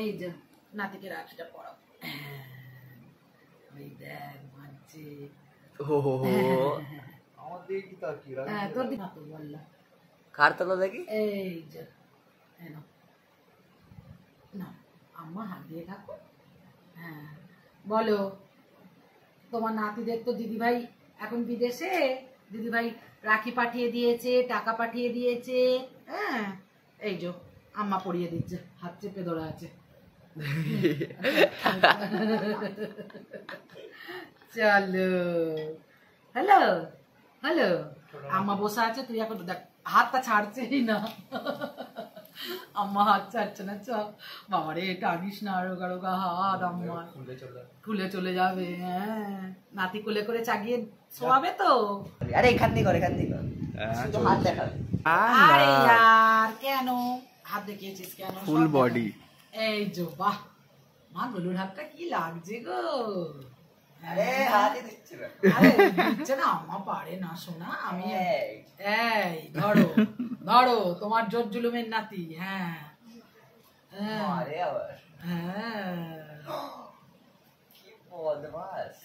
এই যে নাতিকে রাখিটা পরাও। ওই দেখ মানছে। আমাদের কি তা কি রাখি? হ্যাঁ তোর দিনা তো বললা। কার তলা দেখি? এই যে এনো না আম্মা হাত দিয়ে থাকো। হ্যাঁ বলো তোমার নাতিদের তো দিদিভাই এখন বিদেশে, দিদিভাই রাখি পাঠিয়ে দিয়েছে, টাকা পাঠিয়ে দিয়েছে। হ্যাঁ এই যে আম্মা পরিয়ে দিচ্ছে, হাত চেপে ধরা আছে। চলো হ্যালো হ্যালো আম্মা বসে আছে, তুই এখন দেখ হাতটা ছাড়ছেই না। আম্মা হাত ছাড়ছে না। চল বাবারে টানিস না আরো গারোগা হাত, আম্মা খুলে চলে যাবে। হ্যাঁ নাতি কোলে করে চাগিয়ে শোয়াবে তো। আরে এখান থেকে কর, এখান থেকে কর, শুধু হাত দেখাবে। আরে यार কেন হাত দেখিয়েছিস কেন? Full body. এই যে বাহ মা গলুর হাতটা কি লাগছে গো। আরে হাতই দিচ্ছে না। আরে দিচ্ছে না, আম্মা পারে না সোনা। আমি এই ধরো ধরো তোমার জোর জুলুমের নাতি। হ্যাঁ আরে আবার হ্যাঁ কি বদমাস।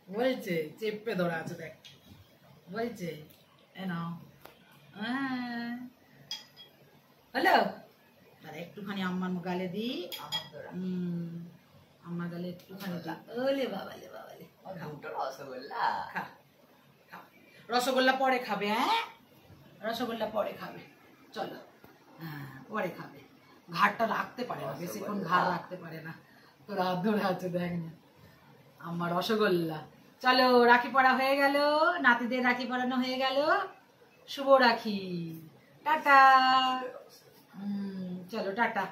বলছে চেপে ধরা আছে দেখ, বলছে নাও। হ্যালো আরে একটুখানি আম্মার গালে দি। আমার গালে একটুখানি দি। ওলে বাবালে বাবালে রসগোল্লা খা খা। রসগোল্লা পরে খাবে। হ্যাঁ রসগোল্লা পরে খাবে, চলো। হ্যাঁ পরে খাবে। ঘাড়টা রাখতে পারে না, বেশিক্ষণ ঘাড় রাখতে পারে না। তোর হাত ধরে আছে দেখ না আমার রসগোল্লা। চলো রাখি পরা হয়ে গেল, নাতিদের রাখি পরানো হয়ে গেল। শুভ রাখি, টাটা। চলো টাটা।